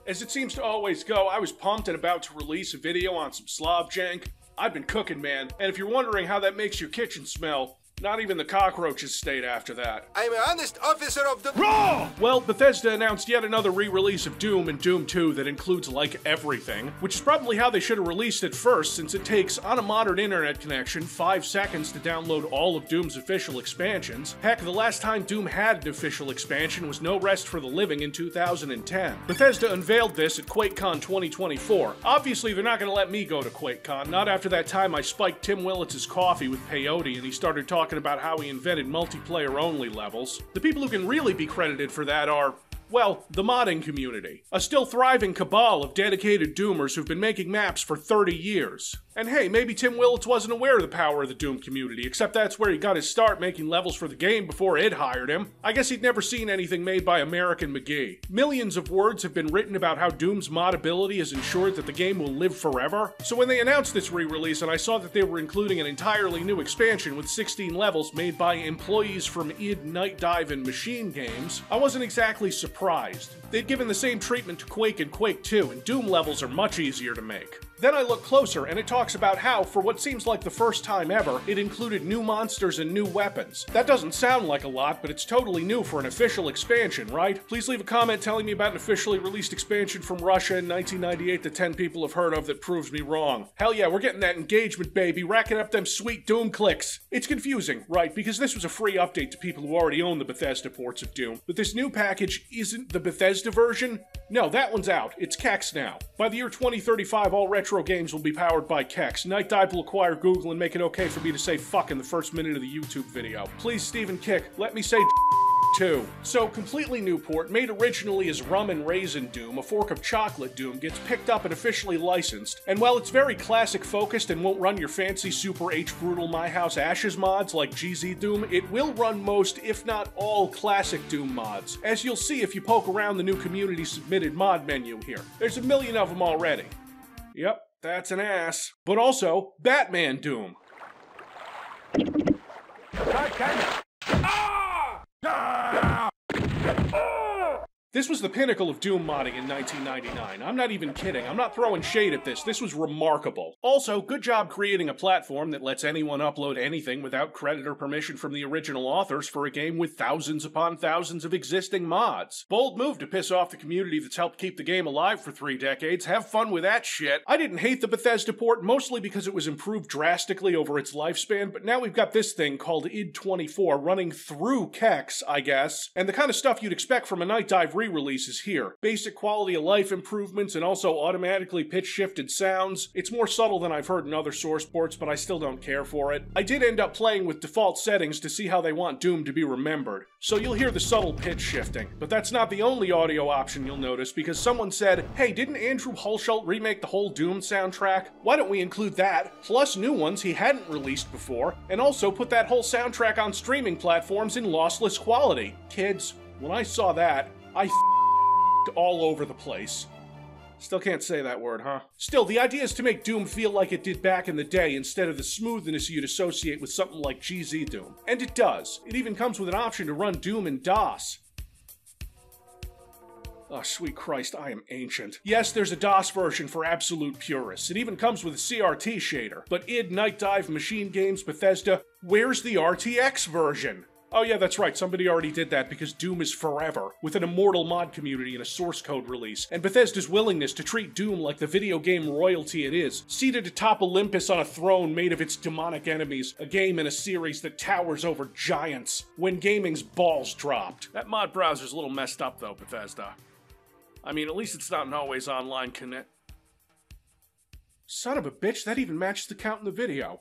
As it seems to always go, I was pumped and about to release a video on some Slav jank. I've been cooking, man, and if you're wondering how that makes your kitchen smell, not even the cockroaches stayed after that. I'm an honest officer of the RAW! Well, Bethesda announced yet another re-release of Doom and Doom 2 that includes, like, everything, which is probably how they should have released it first, since it takes, on a modern internet connection, 5 seconds to download all of Doom's official expansions. Heck, the last time Doom had an official expansion was No Rest for the Living in 2010. Bethesda unveiled this at QuakeCon 2024. Obviously, they're not gonna let me go to QuakeCon, not after that time I spiked Tim Willits' coffee with peyote and he started talking about how he invented multiplayer-only levels. The people who can really be credited for that are, well, the modding community. A still thriving cabal of dedicated Doomers who've been making maps for 30 years. And hey, maybe Tim Willits wasn't aware of the power of the Doom community, except that's where he got his start making levels for the game before id hired him. I guess he'd never seen anything made by American McGee. Millions of words have been written about how Doom's modability has ensured that the game will live forever. So when they announced this re-release and I saw that they were including an entirely new expansion with 16 levels made by employees from id, Night Dive, and Machine Games, I wasn't exactly surprised. They'd given the same treatment to Quake and Quake 2, and Doom levels are much easier to make. Then I look closer, and it talks about how, for what seems like the first time ever, it included new monsters and new weapons. That doesn't sound like a lot, but it's totally new for an official expansion, right? Please leave a comment telling me about an officially released expansion from Russia in 1998 that 10 people have heard of that proves me wrong. Hell yeah, we're getting that engagement, baby, racking up them sweet Doom clicks. It's confusing, right, because this was a free update to people who already own the Bethesda ports of Doom, but this new package isn't the Bethesda version? No, that one's out. It's Kex now. By the year 2035, all retro games will be powered by Kex. Night Dive will acquire Google and make it okay for me to say fuck in the first minute of the YouTube video. Please, Stephen Kick, let me say too. So, completely new port, made originally as Rum and Raisin Doom, a fork of Chocolate Doom, gets picked up and officially licensed. And while it's very classic focused and won't run your fancy Super H Brutal My House Ashes mods like GZ Doom, it will run most, if not all, classic Doom mods, as you'll see if you poke around the new community submitted mod menu here. There's a million of them already. Yep, that's an ass. But also, Batman Doom. This was the pinnacle of Doom modding in 1999. I'm not even kidding. I'm not throwing shade at this. This was remarkable. Also, good job creating a platform that lets anyone upload anything without credit or permission from the original authors for a game with thousands upon thousands of existing mods. Bold move to piss off the community that's helped keep the game alive for 3 decades. Have fun with that shit. I didn't hate the Bethesda port, mostly because it was improved drastically over its lifespan, but now we've got this thing called id24 running through Kex, I guess, and the kind of stuff you'd expect from a Night Dive re-releases here. Basic quality of life improvements and also automatically pitch-shifted sounds. It's more subtle than I've heard in other source ports, but I still don't care for it. I did end up playing with default settings to see how they want Doom to be remembered, so you'll hear the subtle pitch shifting. But that's not the only audio option you'll notice, because someone said, hey, didn't Andrew Hulshult remake the whole Doom soundtrack? Why don't we include that, plus new ones he hadn't released before, and also put that whole soundtrack on streaming platforms in lossless quality? Kids, when I saw that, I f***ed all over the place. Still can't say that word, huh? Still, the idea is to make Doom feel like it did back in the day instead of the smoothness you'd associate with something like GZ Doom. And it does. It even comes with an option to run Doom in DOS. Oh, sweet Christ, I am ancient. Yes, there's a DOS version for absolute purists. It even comes with a CRT shader. But id, Night Dive, Machine Games, Bethesda, where's the RTX version? Oh yeah, that's right, somebody already did that because Doom is forever, with an immortal mod community and a source code release, and Bethesda's willingness to treat Doom like the video game royalty it is, seated atop Olympus on a throne made of its demonic enemies, a game in a series that towers over giants, when gaming's balls dropped. That mod browser's a little messed up though, Bethesda. I mean, at least it's not an always online connect. Son of a bitch, that even matches the count in the video.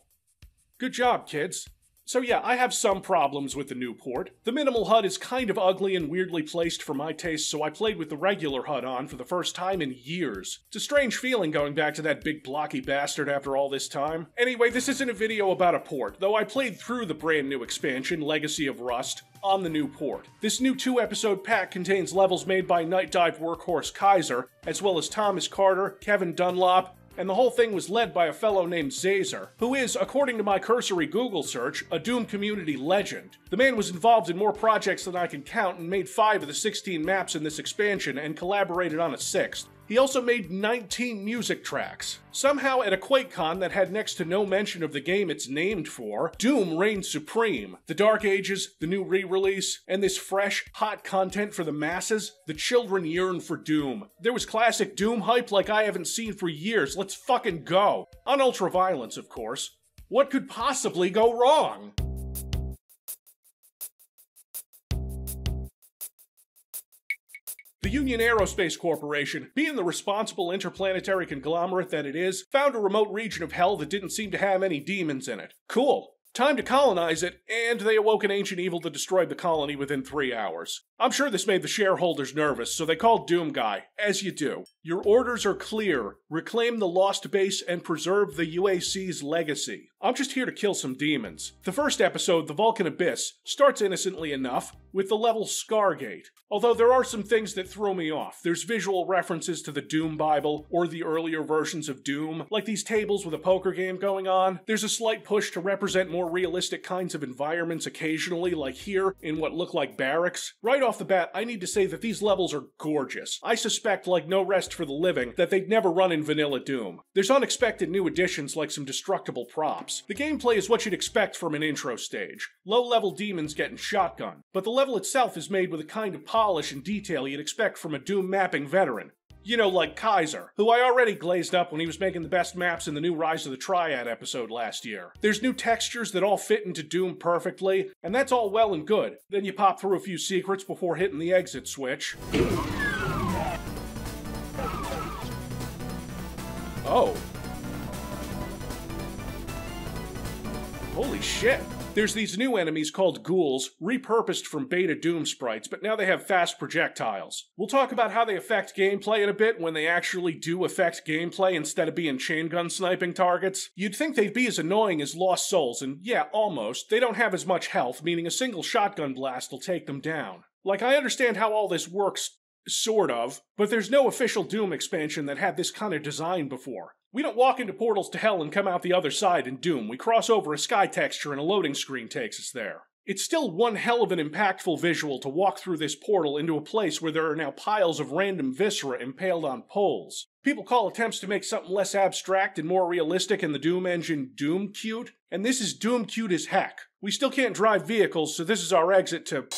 Good job, kids. So yeah, I have some problems with the new port. The minimal HUD is kind of ugly and weirdly placed for my taste, so I played with the regular HUD on for the first time in years. It's a strange feeling going back to that big blocky bastard after all this time. Anyway, this isn't a video about a port, though I played through the brand new expansion, Legacy of Rust, on the new port. This new 2-episode pack contains levels made by Night Dive workhorse Kaiser, as well as Thomas Carter, Kevin Dunlop, and the whole thing was led by a fellow named Zazer, who is, according to my cursory Google search, a Doom community legend. The man was involved in more projects than I can count and made 5 of the 16 maps in this expansion and collaborated on a 6th. He also made 19 music tracks. Somehow at a QuakeCon that had next to no mention of the game it's named for, Doom reigned supreme. The Dark Ages, the new re-release, and this fresh, hot content for the masses, the children yearn for Doom. There was classic Doom hype like I haven't seen for years. Let's fucking go. On ultraviolence, of course. What could possibly go wrong? The Union Aerospace Corporation, being the responsible interplanetary conglomerate that it is, found a remote region of hell that didn't seem to have any demons in it. Cool. Time to colonize it, and they awoke an ancient evil that destroyed the colony within 3 hours. I'm sure this made the shareholders nervous, so they called Doom Guy, as you do. Your orders are clear. Reclaim the lost base and preserve the UAC's legacy. I'm just here to kill some demons. The first episode, The Vulcan Abyss, starts innocently enough, with the level Scargate. Although there are some things that throw me off. There's visual references to the Doom Bible, or the earlier versions of Doom, like these tables with a poker game going on. There's a slight push to represent more realistic kinds of environments occasionally, like here, in what look like barracks. Right off the bat, I need to say that these levels are gorgeous. I suspect, like no rest for the living, that they'd never run in vanilla Doom. There's unexpected new additions like some destructible props. The gameplay is what you'd expect from an intro stage. Low-level demons getting shotgun, but the level itself is made with a kind of polish and detail you'd expect from a Doom mapping veteran. You know, like Kaiser, who I already glazed up when he was making the best maps in the new Rise of the Triad episode last year. There's new textures that all fit into Doom perfectly, and that's all well and good. Then you pop through a few secrets before hitting the exit switch. Oh. Holy shit. There's these new enemies called ghouls, repurposed from beta Doom sprites, but now they have fast projectiles. We'll talk about how they affect gameplay in a bit when they actually do affect gameplay instead of being chain gun sniping targets. You'd think they'd be as annoying as Lost Souls, and yeah, almost. They don't have as much health, meaning a single shotgun blast will take them down. Like, I understand how all this works, sort of, but there's no official Doom expansion that had this kind of design before. We don't walk into portals to hell and come out the other side in Doom. We cross over a sky texture and a loading screen takes us there. It's still one hell of an impactful visual to walk through this portal into a place where there are now piles of random viscera impaled on poles. People call attempts to make something less abstract and more realistic in the Doom engine Doom cute, and this is Doom cute as heck. We still can't drive vehicles, so this is our exit to...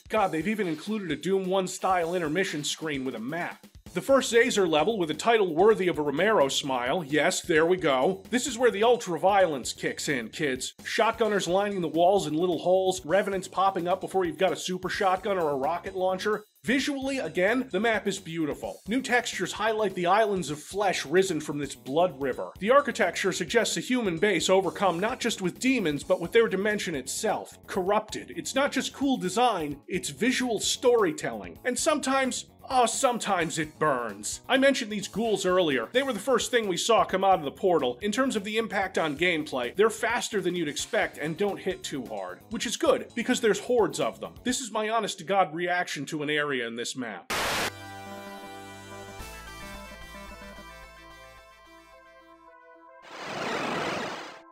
God, they've even included a Doom 1 style intermission screen with a map. The first Zazer level with a title worthy of a Romero smile. Yes, there we go. This is where the ultra-violence kicks in, kids. Shotgunners lining the walls in little holes, revenants popping up before you've got a super shotgun or a rocket launcher. Visually, again, the map is beautiful. New textures highlight the islands of flesh risen from this blood river. The architecture suggests a human base overcome not just with demons, but with their dimension itself. Corrupted. It's not just cool design, it's visual storytelling. And sometimes it burns. I mentioned these ghouls earlier. They were the first thing we saw come out of the portal. In terms of the impact on gameplay, they're faster than you'd expect and don't hit too hard. Which is good, because there's hordes of them. This is my honest-to-God reaction to an area in this map.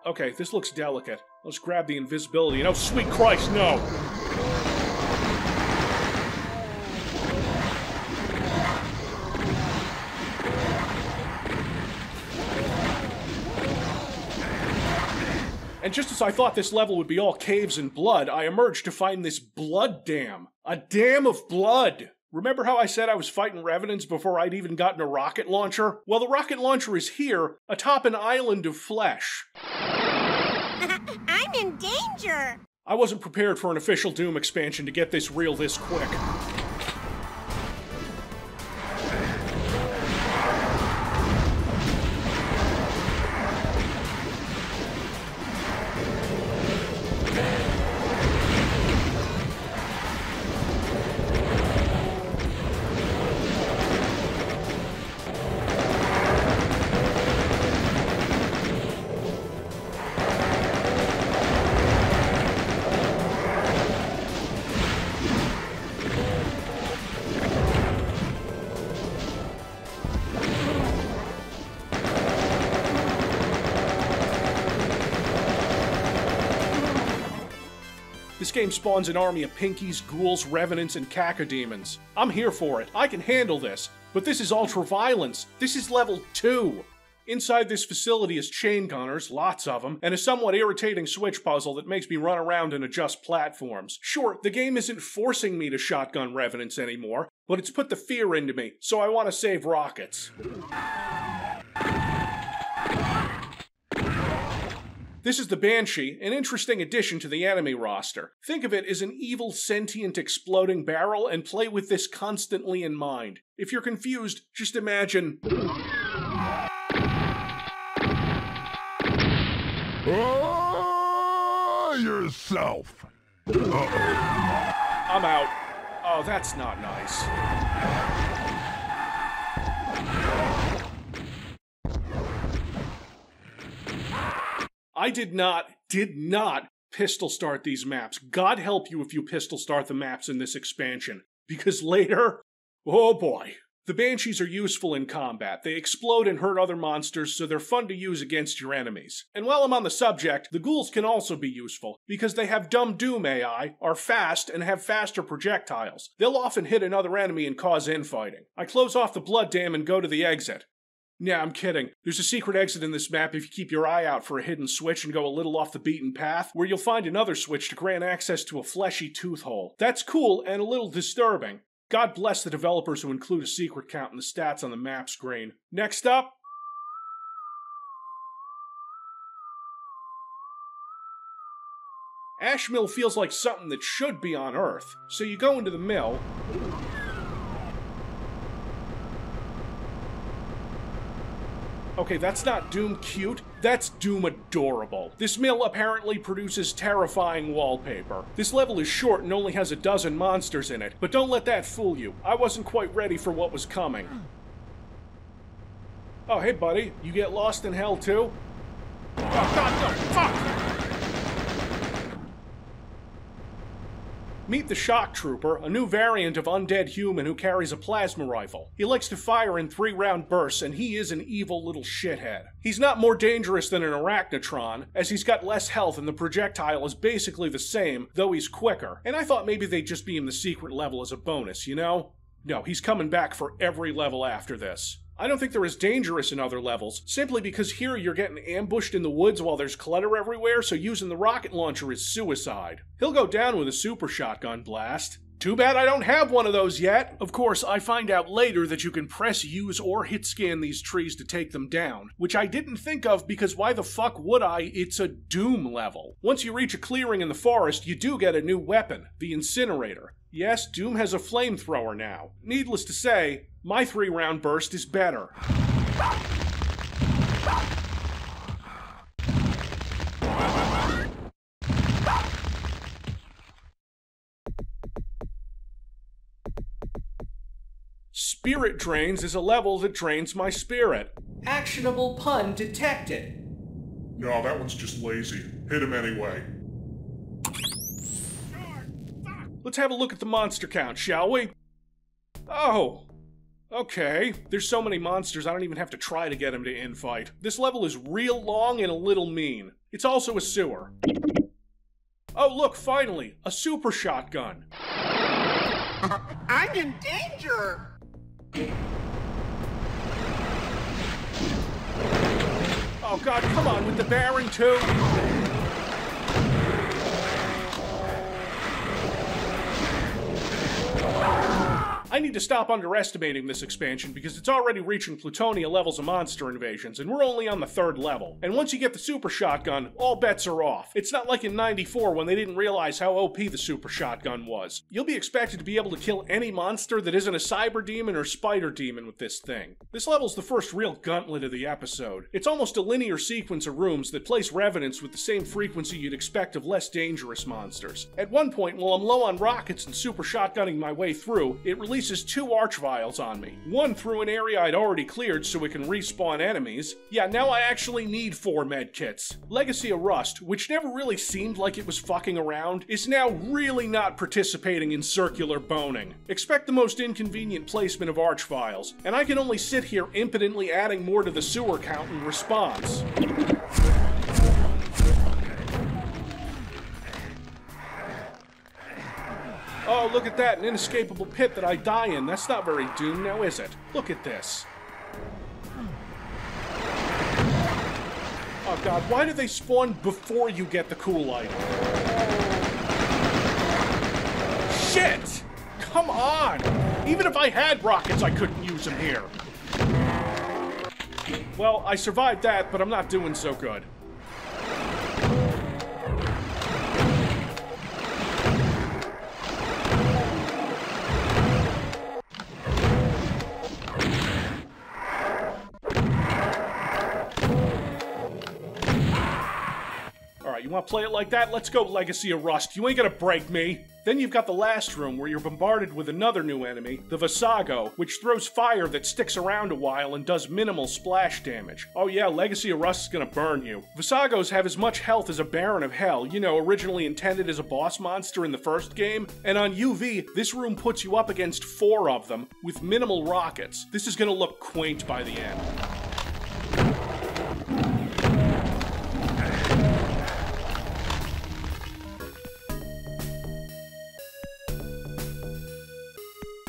Okay, this looks delicate. Let's grab the invisibility and oh sweet Christ, no! And just as I thought this level would be all caves and blood, I emerged to find this blood dam. A dam of blood! Remember how I said I was fighting revenants before I'd even gotten a rocket launcher? Well, the rocket launcher is here, atop an island of flesh. I'm in danger! I wasn't prepared for an official Doom expansion to get this real this quick. game spawns an army of pinkies, ghouls, revenants, and cacodemons. I'm here for it. I can handle this. But this is ultra-violence. This is level 2. Inside this facility is chain gunners, lots of them, and a somewhat irritating switch puzzle that makes me run around and adjust platforms. Sure, the game isn't forcing me to shotgun revenants anymore, but it's put the fear into me, so I want to save rockets. This is the Banshee, an interesting addition to the enemy roster. Think of it as an evil, sentient, exploding barrel and play with this constantly in mind. If you're confused, just imagine... yourself. I'm out. Oh, that's not nice. I did not pistol start these maps. God help you if you pistol start the maps in this expansion. Because later, oh boy. The Banshees are useful in combat. They explode and hurt other monsters, so they're fun to use against your enemies. And while I'm on the subject, the ghouls can also be useful, because they have dumb Doom AI, are fast, and have faster projectiles. They'll often hit another enemy and cause infighting. I close off the blood dam and go to the exit. Nah, I'm kidding. There's a secret exit in this map if you keep your eye out for a hidden switch and go a little off the beaten path, where you'll find another switch to grant access to a fleshy tooth hole. That's cool and a little disturbing. God bless the developers who include a secret count in the stats on the map screen. Next up... Ash Mill feels like something that should be on Earth. So you go into the mill... Okay, that's not Doom cute, that's Doom adorable. This mill apparently produces terrifying wallpaper. This level is short and only has 12 monsters in it, but don't let that fool you. I wasn't quite ready for what was coming. Oh, hey buddy, you get lost in hell too? Oh god, no, fuck! Meet the Shock Trooper, a new variant of undead human who carries a plasma rifle. He likes to fire in 3-round bursts, and he is an evil little shithead. He's not more dangerous than an Arachnotron, as he's got less health and the projectile is basically the same, though he's quicker. And I thought maybe they'd just be in the secret level as a bonus, you know? No, he's coming back for every level after this. I don't think they're as dangerous in other levels, simply because here you're getting ambushed in the woods while there's clutter everywhere, so using the rocket launcher is suicide. He'll go down with a super shotgun blast. Too bad I don't have one of those yet. Of course, I find out later that you can press, use, or hit scan these trees to take them down, which I didn't think of because why the fuck would I? It's a Doom level. Once you reach a clearing in the forest, you do get a new weapon, the Incinerator. Yes, Doom has a flamethrower now. Needless to say, my 3-round burst is better. Spirit Drains is a level that drains my spirit. Actionable pun detected. No, that one's just lazy. Hit him anyway. Let's have a look at the monster count, shall we? Oh. Okay. There's so many monsters I don't even have to try to get them to infight. This level is real long and a little mean. It's also a sewer. Oh look, finally! A super shotgun! I'm in danger! Oh god, come on, with the Baron too! I need to stop underestimating this expansion because it's already reaching Plutonia levels of monster invasions, and we're only on the 3rd level. And once you get the super shotgun, all bets are off. It's not like in 94 when they didn't realize how OP the super shotgun was. You'll be expected to be able to kill any monster that isn't a cyber demon or spider demon with this thing. This level's the first real gauntlet of the episode. It's almost a linear sequence of rooms that place revenants with the same frequency you'd expect of less dangerous monsters. At one point, while I'm low on rockets and super shotgunning my way through, it releases 2 archvials on me. One through an area I'd already cleared so it can respawn enemies. Yeah, now I actually need 4 medkits. Legacy of Rust, which never really seemed like it was fucking around, is now really not participating in circular boning. Expect the most inconvenient placement of archvials, and I can only sit here impotently adding more to the sewer count in response. Oh, look at that, an inescapable pit that I die in. That's not very Doom now, is it? Look at this. Oh god, why do they spawn before you get the cool item? Shit! Come on! Even if I had rockets, I couldn't use them here. Well, I survived that, but I'm not doing so good. Alright, you want to play it like that? Let's go, Legacy of Rust. You ain't gonna break me. Then you've got the last room where you're bombarded with another new enemy, the Visago, which throws fire that sticks around a while and does minimal splash damage. Oh yeah, Legacy of Rust is gonna burn you. Visagos have as much health as a Baron of Hell, you know, originally intended as a boss monster in the first game. And on UV, this room puts you up against 4 of them, with minimal rockets. This is gonna look quaint by the end.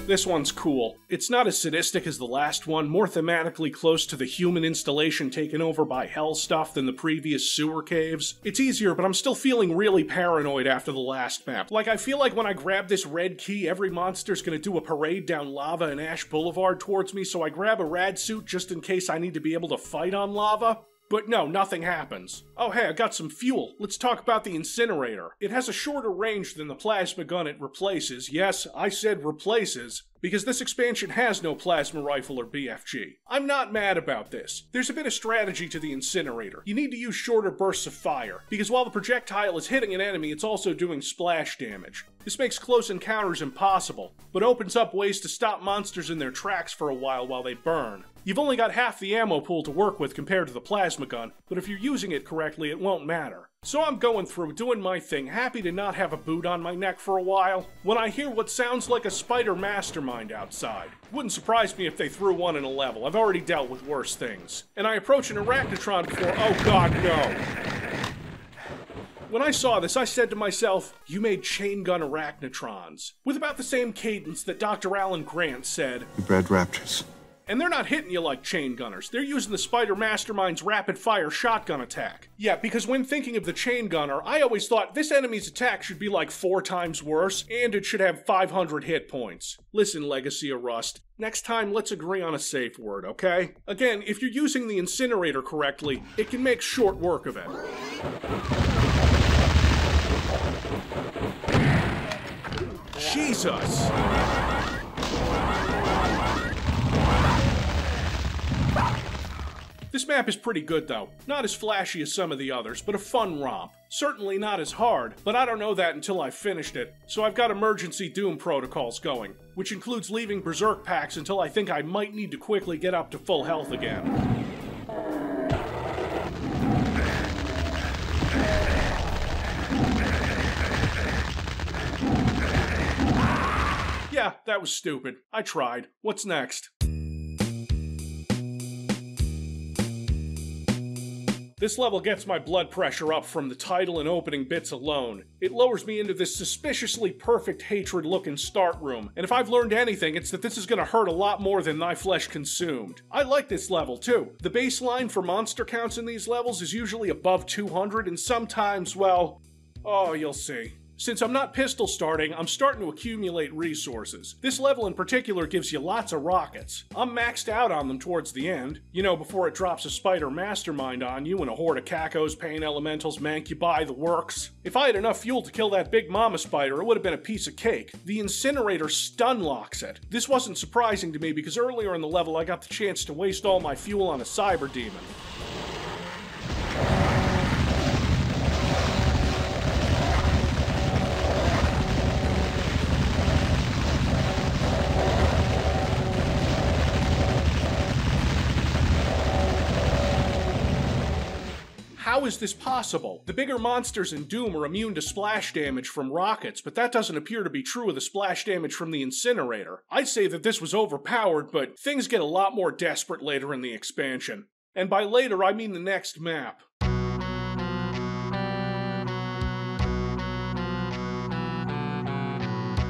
This one's cool. It's not as sadistic as the last one, more thematically close to the human installation taken over by hell stuff than the previous sewer caves. It's easier, but I'm still feeling really paranoid after the last map. Like, I feel like when I grab this red key, every monster's gonna do a parade down Lava and Ash Boulevard towards me, so I grab a rad suit just in case I need to be able to fight on lava. But no, nothing happens. Oh hey, I got some fuel. Let's talk about the incinerator. It has a shorter range than the plasma gun it replaces. Yes, I said replaces, because this expansion has no plasma rifle or BFG. I'm not mad about this. There's a bit of strategy to the incinerator. You need to use shorter bursts of fire, because while the projectile is hitting an enemy, it's also doing splash damage. This makes close encounters impossible, but opens up ways to stop monsters in their tracks for a while they burn. You've only got half the ammo pool to work with compared to the plasma gun, but if you're using it correctly, it won't matter. So I'm going through, doing my thing, happy to not have a boot on my neck for a while, when I hear what sounds like a spider mastermind outside. Wouldn't surprise me if they threw one in a level. I've already dealt with worse things. And I approach an arachnotron before— oh god, no! When I saw this, I said to myself, you made chain gun arachnotrons, with about the same cadence that Dr. Alan Grant said, "You bred raptors." And they're not hitting you like chain gunners. They're using the Spider Mastermind's rapid-fire shotgun attack. Yeah, because when thinking of the chain gunner, I always thought this enemy's attack should be like 4 times worse, and it should have 500 hit points. Listen, Legacy of Rust, next time let's agree on a safe word, okay? Again, if you're using the incinerator correctly, it can make short work of it. Jesus! This map is pretty good though. Not as flashy as some of the others, but a fun romp. Certainly not as hard, but I don't know that until I've finished it, so I've got emergency Doom protocols going, which includes leaving Berserk packs until I think I might need to quickly get up to full health again. Yeah, that was stupid. I tried. What's next? This level gets my blood pressure up from the title and opening bits alone. It lowers me into this suspiciously perfect hatred-looking start room, and if I've learned anything, it's that this is gonna hurt a lot more than Thy Flesh Consumed. I like this level too. The baseline for monster counts in these levels is usually above 200, and sometimes, well, oh, you'll see. Since I'm not pistol starting, I'm starting to accumulate resources. This level in particular gives you lots of rockets. I'm maxed out on them towards the end, you know, before it drops a spider mastermind on you and a horde of cacos, pain elementals, mancubi, the works. If I had enough fuel to kill that big mama spider, it would have been a piece of cake. The incinerator stun locks it. This wasn't surprising to me because earlier in the level I got the chance to waste all my fuel on a cyber demon. How is this possible? The bigger monsters in Doom are immune to splash damage from rockets, but that doesn't appear to be true of the splash damage from the incinerator. I'd say that this was overpowered, but things get a lot more desperate later in the expansion. And by later, I mean the next map.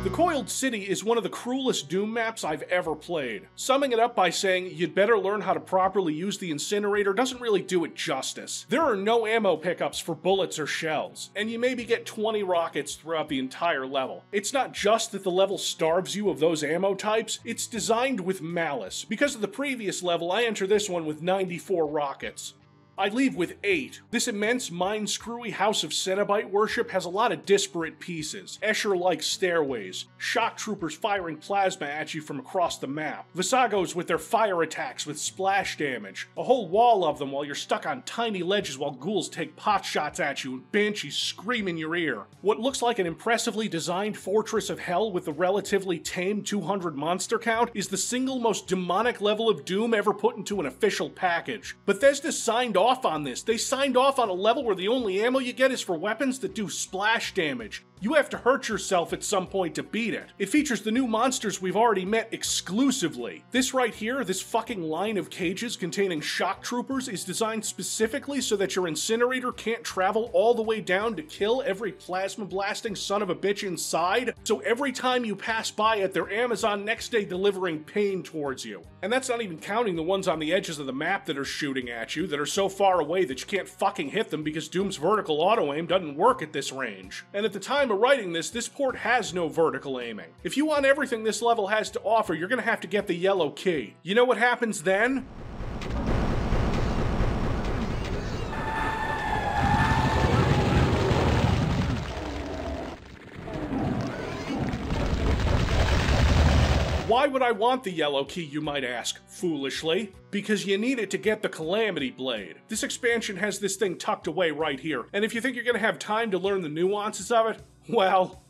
The Coiled City is one of the cruelest Doom maps I've ever played. Summing it up by saying you'd better learn how to properly use the incinerator doesn't really do it justice. There are no ammo pickups for bullets or shells, and you maybe get 20 rockets throughout the entire level. It's not just that the level starves you of those ammo types, it's designed with malice. Because of the previous level, I enter this one with 94 rockets. I leave with 8. This immense, mind-screwy house of Cenobite worship has a lot of disparate pieces. Escher-like stairways, shock troopers firing plasma at you from across the map, Visagos with their fire attacks with splash damage, a whole wall of them while you're stuck on tiny ledges while ghouls take pot shots at you and banshees scream in your ear. What looks like an impressively designed fortress of hell with a relatively tame 200 monster count is the single most demonic level of Doom ever put into an official package. Bethesda signed off on this. They signed off on a level where the only ammo you get is for weapons that do splash damage. You have to hurt yourself at some point to beat it. It features the new monsters we've already met exclusively. This right here, this fucking line of cages containing shock troopers, is designed specifically so that your incinerator can't travel all the way down to kill every plasma blasting son of a bitch inside, so every time you pass by it, they're Amazon next day delivering pain towards you. And that's not even counting the ones on the edges of the map that are shooting at you, that are so far away that you can't fucking hit them because Doom's vertical auto-aim doesn't work at this range. And at the time of writing this port has no vertical aiming. If you want everything this level has to offer, you're gonna have to get the yellow key. You know what happens then? Why would I want the yellow key, you might ask, foolishly? Because you need it to get the Calamity Blade. This expansion has this thing tucked away right here, and if you think you're gonna have time to learn the nuances of it, well...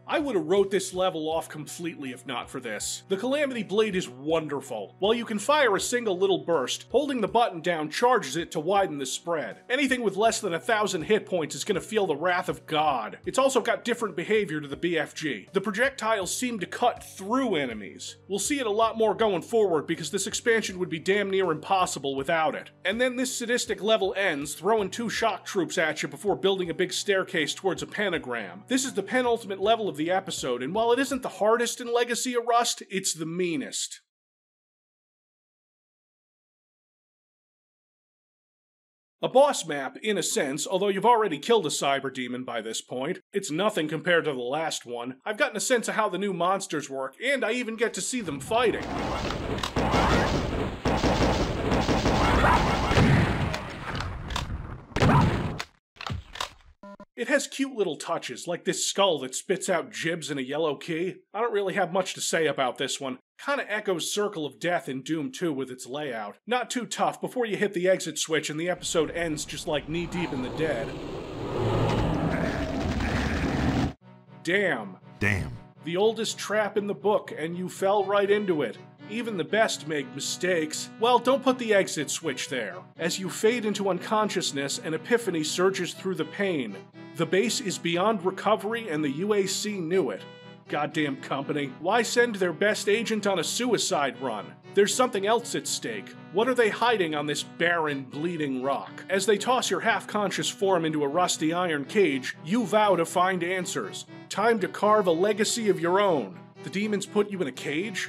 I would have wrote this level off completely if not for this. The Calamity Blade is wonderful. While you can fire a single little burst, holding the button down charges it to widen the spread. Anything with less than 1,000 hit points is going to feel the wrath of God. It's also got different behavior to the BFG. The projectiles seem to cut through enemies. We'll see it a lot more going forward because this expansion would be damn near impossible without it. And then this sadistic level ends, throwing 2 shock troops at you before building a big staircase towards a pentagram. This is the penultimate level of the episode, and while it isn't the hardest in Legacy of Rust, it's the meanest. A boss map, in a sense, although you've already killed a cyber demon by this point. It's nothing compared to the last one. I've gotten a sense of how the new monsters work, and I even get to see them fighting. It has cute little touches, like this skull that spits out gibs and a yellow key. I don't really have much to say about this one. Kinda echoes Circle of Death in Doom 2 with its layout. Not too tough before you hit the exit switch and the episode ends just like knee-deep in the dead. Damn. The oldest trap in the book, and you fell right into it. Even the best make mistakes. Well, don't put the exit switch there. As you fade into unconsciousness, an epiphany surges through the pain. The base is beyond recovery and the UAC knew it. Goddamn company. Why send their best agent on a suicide run? There's something else at stake. What are they hiding on this barren, bleeding rock? As they toss your half-conscious form into a rusty iron cage, you vow to find answers. Time to carve a legacy of your own. The demons put you in a cage?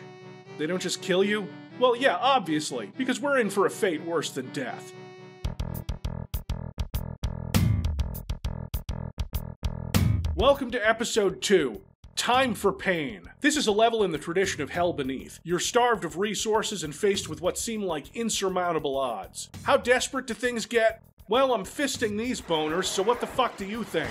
They don't just kill you? Well, yeah, obviously, because we're in for a fate worse than death. Welcome to Episode 2. Time for Pain. This is a level in the tradition of Hell Beneath. You're starved of resources and faced with what seem like insurmountable odds. How desperate do things get? Well, I'm fisting these boners, so what the fuck do you think?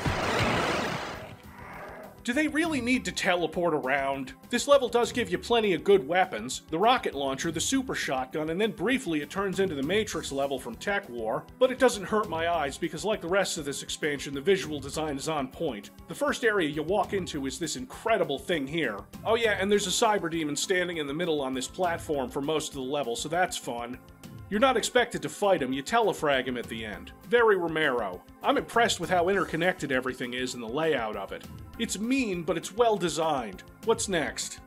Do they really need to teleport around? This level does give you plenty of good weapons, the rocket launcher, the super shotgun, and then briefly it turns into the Matrix level from Tech War, but it doesn't hurt my eyes because like the rest of this expansion, the visual design is on point. The first area you walk into is this incredible thing here. Oh yeah, and there's a cyber demon standing in the middle on this platform for most of the level, so that's fun. You're not expected to fight him, you telefrag him at the end. Very Romero. I'm impressed with how interconnected everything is and the layout of it. It's mean, but it's well designed. What's next?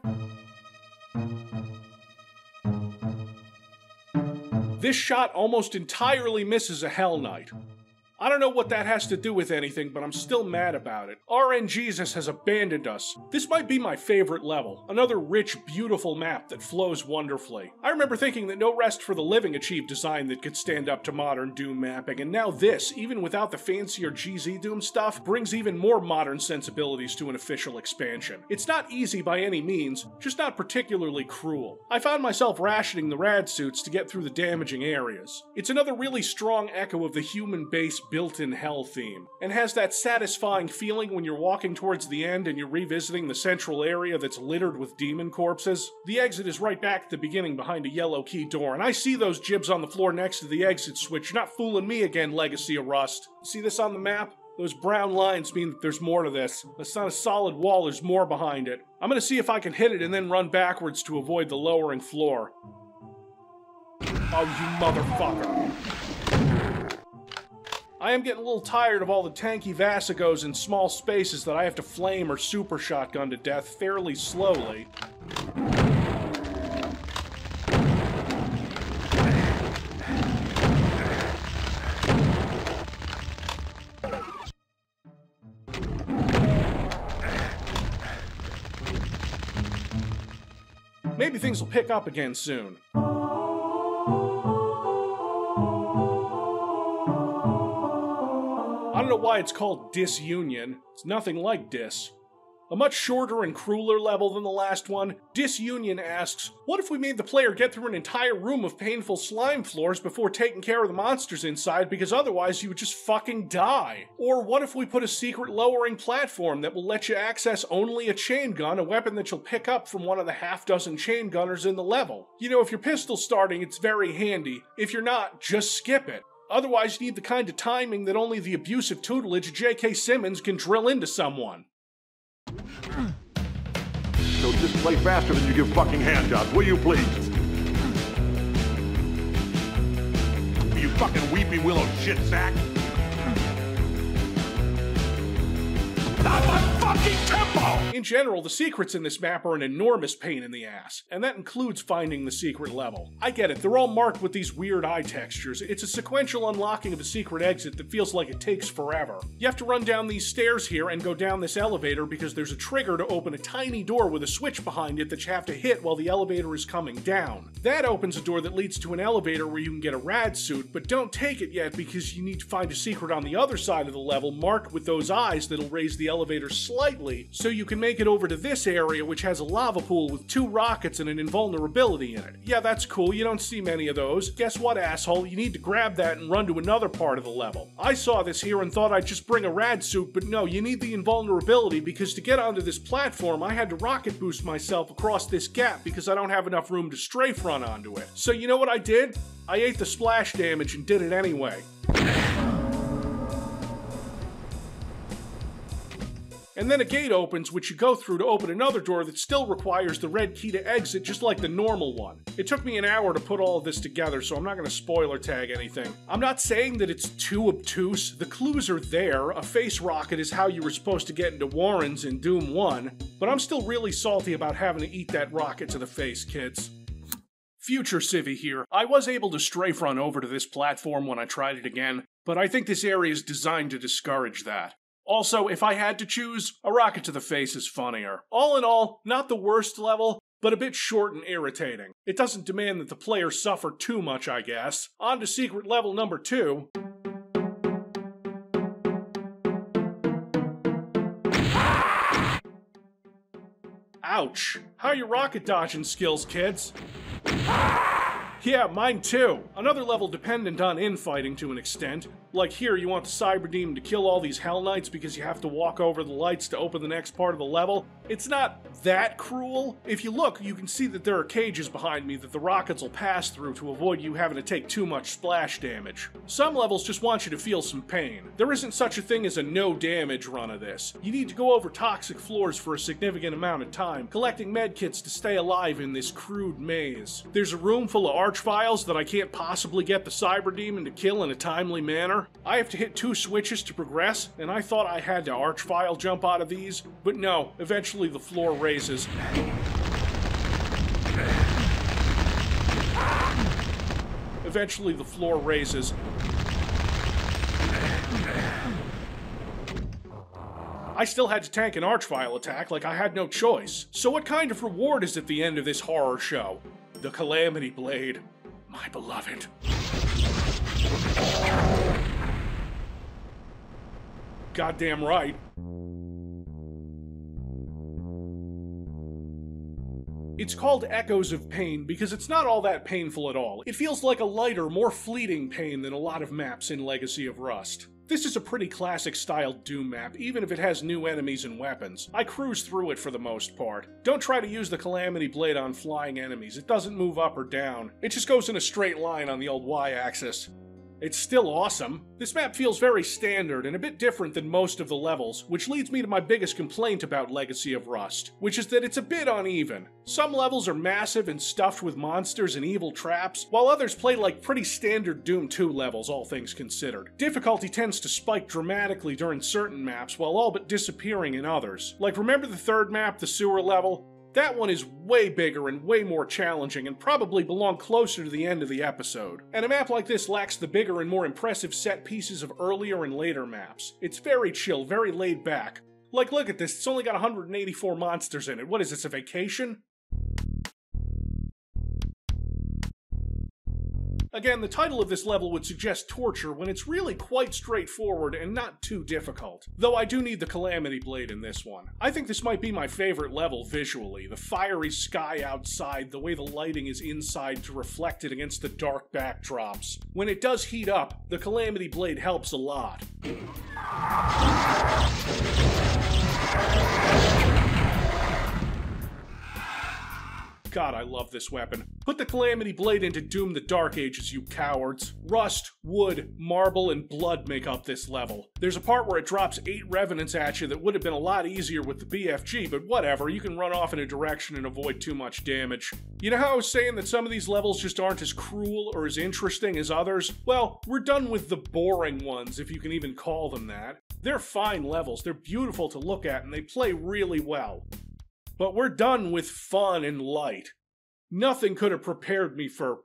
This shot almost entirely misses a Hell Knight. I don't know what that has to do with anything, but I'm still mad about it. RNGesus has abandoned us. This might be my favorite level. Another rich, beautiful map that flows wonderfully. I remember thinking that No Rest for the Living achieved design that could stand up to modern Doom mapping, and now this, even without the fancier GZ Doom stuff, brings even more modern sensibilities to an official expansion. It's not easy by any means, just not particularly cruel. I found myself rationing the rad suits to get through the damaging areas. It's another really strong echo of the human base built-in hell theme, and has that satisfying feeling when you're walking towards the end and you're revisiting the central area that's littered with demon corpses. The exit is right back at the beginning behind a yellow key door, and I see those gibs on the floor next to the exit switch. You're not fooling me again, Legacy of Rust. See this on the map? Those brown lines mean that there's more to this. It's not a solid wall, there's more behind it. I'm gonna see if I can hit it and then run backwards to avoid the lowering floor. Oh, you motherfucker. I am getting a little tired of all the tanky Vasagos in small spaces that I have to flame or super shotgun to death fairly slowly. Maybe things will pick up again soon. I don't know why it's called Disunion. It's nothing like Dis. A much shorter and crueler level than the last one, Disunion asks, what if we made the player get through an entire room of painful slime floors before taking care of the monsters inside, because otherwise you would just fucking die? Or what if we put a secret lowering platform that will let you access only a chain gun, a weapon that you'll pick up from one of the half-dozen chain gunners in the level? You know, if your pistol's starting, it's very handy. If you're not, just skip it. Otherwise, you need the kind of timing that only the abusive tutelage of J.K. Simmons can drill into someone. So just play faster than you give fucking handjobs, will you please? You fucking weepy willow shit sack! Not my fucking tempo! In general, the secrets in this map are an enormous pain in the ass, and that includes finding the secret level. I get it, they're all marked with these weird eye textures. It's a sequential unlocking of a secret exit that feels like it takes forever. You have to run down these stairs here and go down this elevator because there's a trigger to open a tiny door with a switch behind it that you have to hit while the elevator is coming down. That opens a door that leads to an elevator where you can get a rad suit, but don't take it yet because you need to find a secret on the other side of the level marked with those eyes that'll raise the elevator slightly so you can make it over to this area which has a lava pool with 2 rockets and an invulnerability in it. Yeah, that's cool, you don't see many of those. Guess what, asshole? You need to grab that and run to another part of the level. I saw this here and thought I'd just bring a rad suit, but no, you need the invulnerability because to get onto this platform I had to rocket boost myself across this gap because I don't have enough room to strafe run onto it. So you know what I did? I ate the splash damage and did it anyway. And then a gate opens, which you go through to open another door that still requires the red key to exit, just like the normal one. It took me an hour to put all of this together, so I'm not going to spoiler tag anything. I'm not saying that it's too obtuse. The clues are there. A face rocket is how you were supposed to get into Warren's in Doom 1, but I'm still really salty about having to eat that rocket to the face, kids. Future Civvie here. I was able to strafe run over to this platform when I tried it again, but I think this area is designed to discourage that. Also, if I had to choose, a rocket to the face is funnier. All in all, not the worst level, but a bit short and irritating. It doesn't demand that the player suffer too much, I guess. On to secret level number 2. Ouch. How are your rocket dodging skills, kids? Yeah, mine too. Another level dependent on infighting to an extent. Like here, you want the Cyber Demon to kill all these Hell Knights because you have to walk over the lights to open the next part of the level. It's not that cruel. If you look, you can see that there are cages behind me that the rockets will pass through to avoid you having to take too much splash damage. Some levels just want you to feel some pain. There isn't such a thing as a no damage run of this. You need to go over toxic floors for a significant amount of time, collecting medkits to stay alive in this crude maze. There's a room full of archviles that I can't possibly get the Cyber Demon to kill in a timely manner. I have to hit 2 switches to progress, and I thought I had to archvile jump out of these, but no, eventually the floor raises. Eventually the floor raises. I still had to tank an archvile attack like I had no choice. So what kind of reward is at the end of this horror show? The Calamity Blade, my beloved. Goddamn right. It's called Echoes of Pain because it's not all that painful at all. It feels like a lighter, more fleeting pain than a lot of maps in Legacy of Rust. This is a pretty classic-style Doom map, even if it has new enemies and weapons. I cruise through it for the most part. Don't try to use the Calamity Blade on flying enemies. It doesn't move up or down. It just goes in a straight line on the old Y-axis. It's still awesome. This map feels very standard and a bit different than most of the levels, which leads me to my biggest complaint about Legacy of Rust, which is that it's a bit uneven. Some levels are massive and stuffed with monsters and evil traps, while others play like pretty standard Doom 2 levels, all things considered. Difficulty tends to spike dramatically during certain maps, while all but disappearing in others. Like, remember the third map, the sewer level? That one is way bigger and way more challenging and probably belonged closer to the end of the episode. And a map like this lacks the bigger and more impressive set pieces of earlier and later maps. It's very chill, very laid back. Like, look at this, it's only got 184 monsters in it. What is this, a vacation? Again, the title of this level would suggest torture when it's really quite straightforward and not too difficult. Though I do need the Calamity Blade in this one. I think this might be my favorite level visually. The fiery sky outside, the way the lighting is inside to reflect it against the dark backdrops. When it does heat up, the Calamity Blade helps a lot. God, I love this weapon. Put the Calamity Blade into Doom the Dark Ages, you cowards. Rust, wood, marble, and blood make up this level. There's a part where it drops 8 revenants at you that would have been a lot easier with the BFG, but whatever, you can run off in a direction and avoid too much damage. You know how I was saying that some of these levels just aren't as cruel or as interesting as others? Well, we're done with the boring ones, if you can even call them that. They're fine levels, they're beautiful to look at, and they play really well. But we're done with fun and light. Nothing could have prepared me for...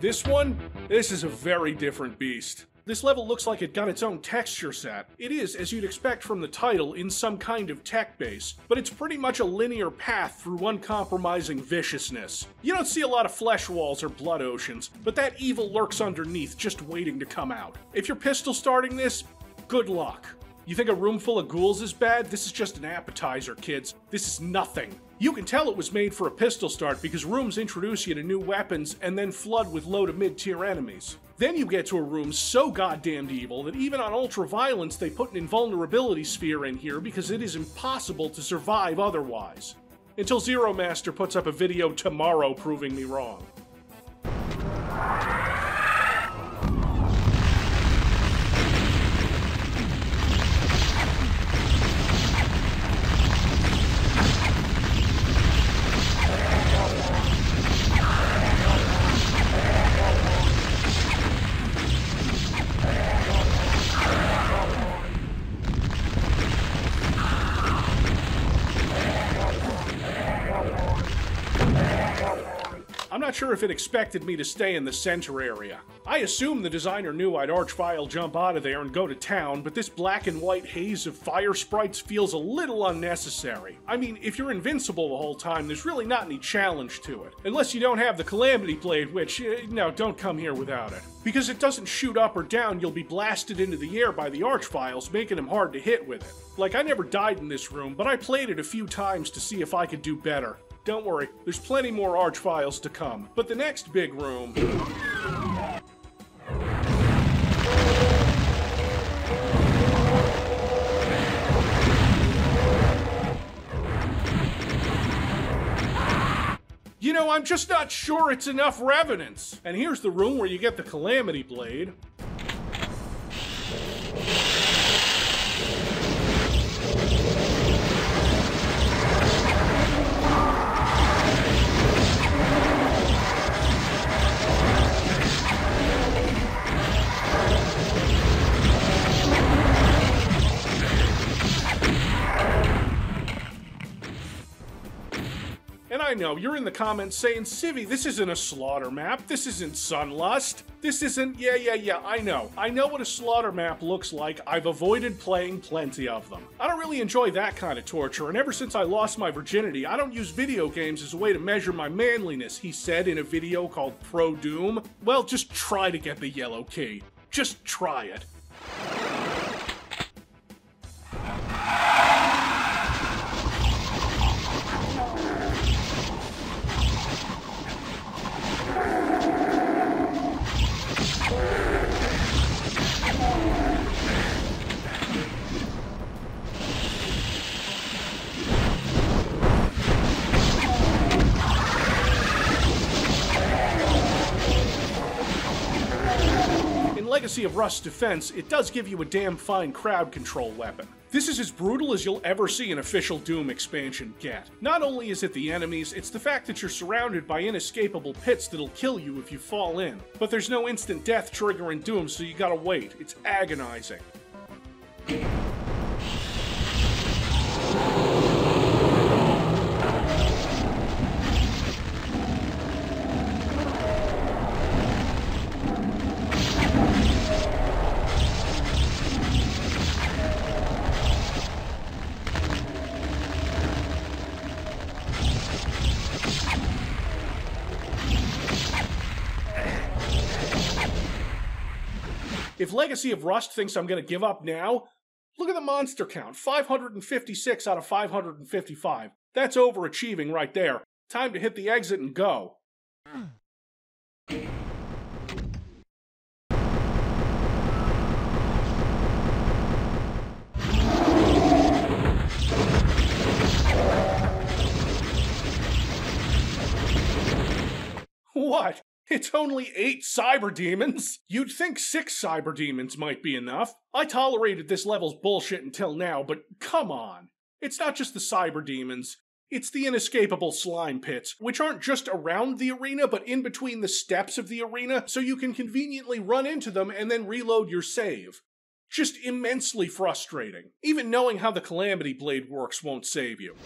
This one? This is a very different beast. This level looks like it got its own texture set. It is, as you'd expect from the title, in some kind of tech base, but it's pretty much a linear path through uncompromising viciousness. You don't see a lot of flesh walls or blood oceans, but that evil lurks underneath, just waiting to come out. If you're pistol starting this, good luck. You think a room full of ghouls is bad? This is just an appetizer, kids. This is nothing. You can tell it was made for a pistol start because rooms introduce you to new weapons and then flood with low to mid-tier enemies. Then you get to a room so goddamned evil that even on Ultra Violence they put an invulnerability sphere in here because it is impossible to survive otherwise. Until Zero Master puts up a video tomorrow proving me wrong. I'm not sure if it expected me to stay in the center area. I assume the designer knew I'd archvile jump out of there and go to town, but this black and white haze of fire sprites feels a little unnecessary. I mean, if you're invincible the whole time, there's really not any challenge to it. Unless you don't have the Calamity Blade, which, no, don't come here without it. Because it doesn't shoot up or down, you'll be blasted into the air by the archviles, making them hard to hit with it. Like, I never died in this room, but I played it a few times to see if I could do better. Don't worry, there's plenty more Arch files to come. But the next big room... You know, I'm just not sure it's enough revenants. And here's the room where you get the Calamity Blade. And I know, you're in the comments saying, Civvie, this isn't a slaughter map, this isn't Sunlust, this isn't, yeah, I know. I know what a slaughter map looks like, I've avoided playing plenty of them. I don't really enjoy that kind of torture, and ever since I lost my virginity, I don't use video games as a way to measure my manliness, he said in a video called Pro Doom. Well, just try to get the yellow key. Just try it. Legacy of Rust's defense, it does give you a damn fine crowd control weapon. This is as brutal as you'll ever see an official Doom expansion get. Not only is it the enemies, it's the fact that you're surrounded by inescapable pits that'll kill you if you fall in. But there's no instant death trigger in Doom, so you gotta wait. It's agonizing. If Legacy of Rust thinks I'm gonna give up now, look at the monster count, 556 out of 555. That's overachieving right there. Time to hit the exit and go. What? It's only 8 cyber demons? You'd think 6 cyber demons might be enough. I tolerated this level's bullshit until now, but come on. It's not just the cyber demons. It's the inescapable slime pits, which aren't just around the arena, but in between the steps of the arena, so you can conveniently run into them and then reload your save. Just immensely frustrating. Even knowing how the Calamity Blade works won't save you.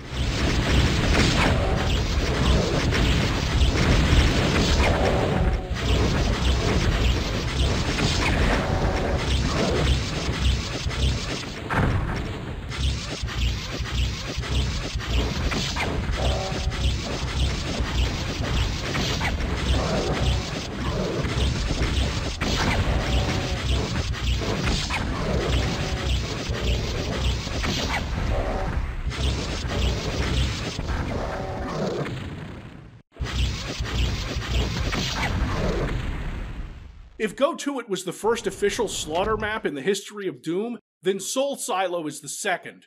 If Go To It was the first official slaughter map in the history of Doom, then Soul Silo is the second.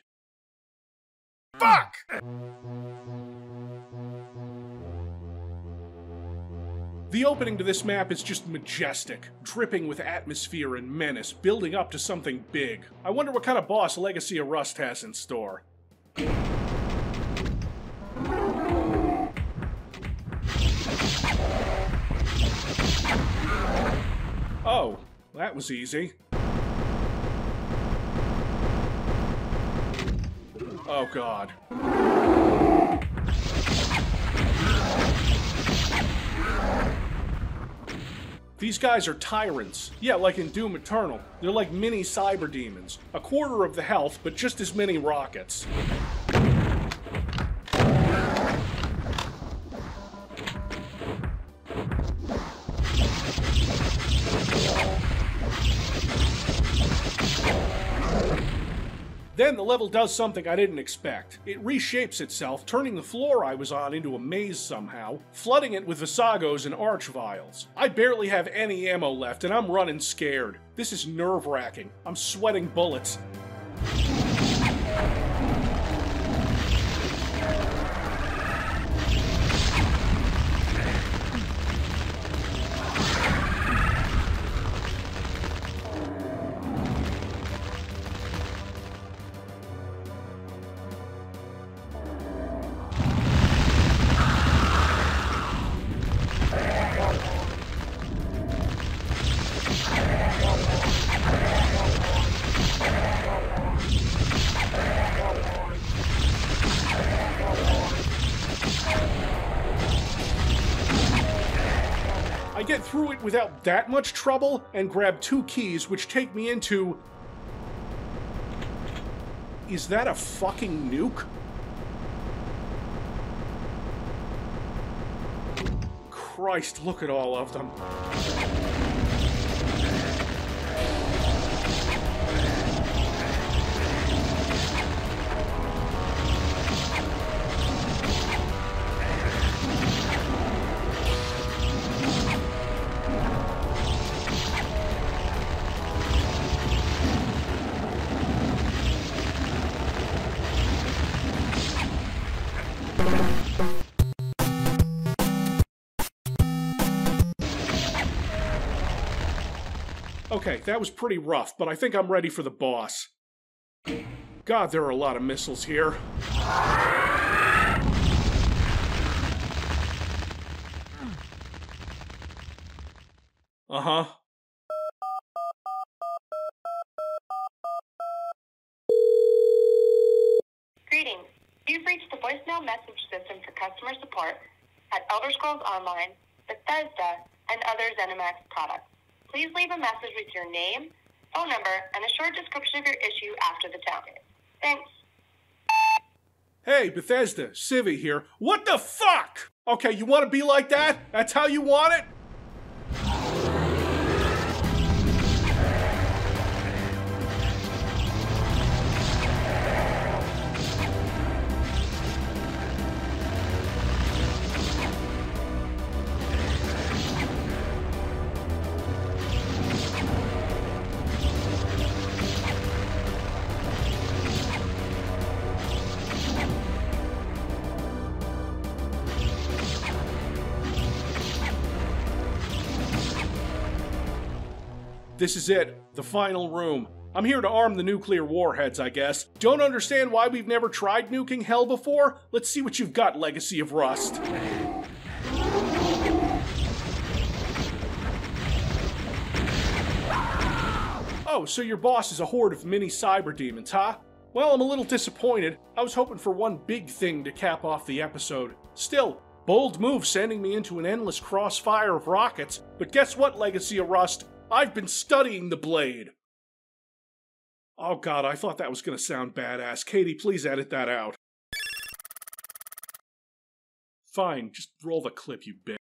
Fuck! The opening to this map is just majestic, dripping with atmosphere and menace, building up to something big. I wonder what kind of boss Legacy of Rust has in store. Oh, that was easy. Oh god. These guys are tyrants. Yeah, like in Doom Eternal. They're like mini cyber demons. A quarter of the health, but just as many rockets. Then the level does something I didn't expect. It reshapes itself, turning the floor I was on into a maze somehow, flooding it with Visagos and Arch Vials. I barely have any ammo left, and I'm running scared. This is nerve-wracking. I'm sweating bullets. I get through it without that much trouble and grab 2 keys which take me into... Is that a fucking nuke? Christ, look at all of them. Okay, that was pretty rough, but I think I'm ready for the boss. God, there are a lot of missiles here. Uh-huh. Greetings. You've reached the voicemail message system for customer support at Elder Scrolls Online, Bethesda, and other ZeniMax products. Please leave a message with your name, phone number, and a short description of your issue after the tone. Thanks. Hey, Bethesda, Civvie here. What the fuck? Okay, you want to be like that? That's how you want it? This is it, the final room. I'm here to arm the nuclear warheads, I guess. Don't understand why we've never tried nuking hell before? Let's see what you've got, Legacy of Rust. Oh, so your boss is a horde of mini cyber demons, huh? Well, I'm a little disappointed. I was hoping for one big thing to cap off the episode. Still, bold move sending me into an endless crossfire of rockets, but guess what, Legacy of Rust? I've been studying the blade. Oh god, I thought that was gonna sound badass. Katie, please edit that out. Fine, just roll the clip, you bitch.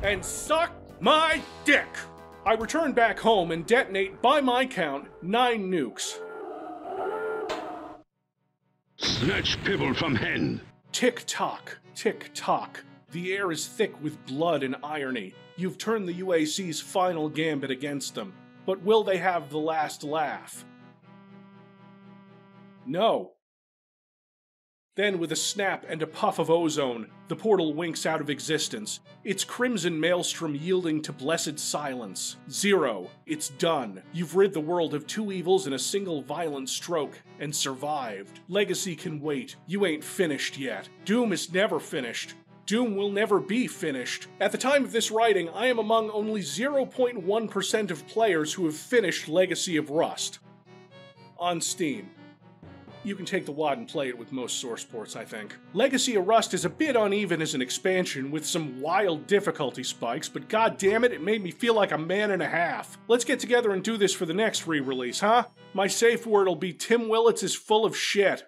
And suck my dick! I return back home and detonate, by my count, 9 nukes. Snatch people from hen! Tick-tock, tick-tock. The air is thick with blood and irony. You've turned the UAC's final gambit against them. But will they have the last laugh? No. Then, with a snap and a puff of ozone, the portal winks out of existence, its crimson maelstrom yielding to blessed silence. 0. It's done. You've rid the world of 2 evils in a single violent stroke, and survived. Legacy can wait. You ain't finished yet. Doom is never finished. Doom will never be finished. At the time of this writing, I am among only 0.1% of players who have finished Legacy of Rust on Steam. You can take the wad and play it with most source ports, I think. Legacy of Rust is a bit uneven as an expansion, with some wild difficulty spikes, but goddammit, it made me feel like a man and a half. Let's get together and do this for the next re-release, huh? My safe word'll be Tim Willits is full of shit.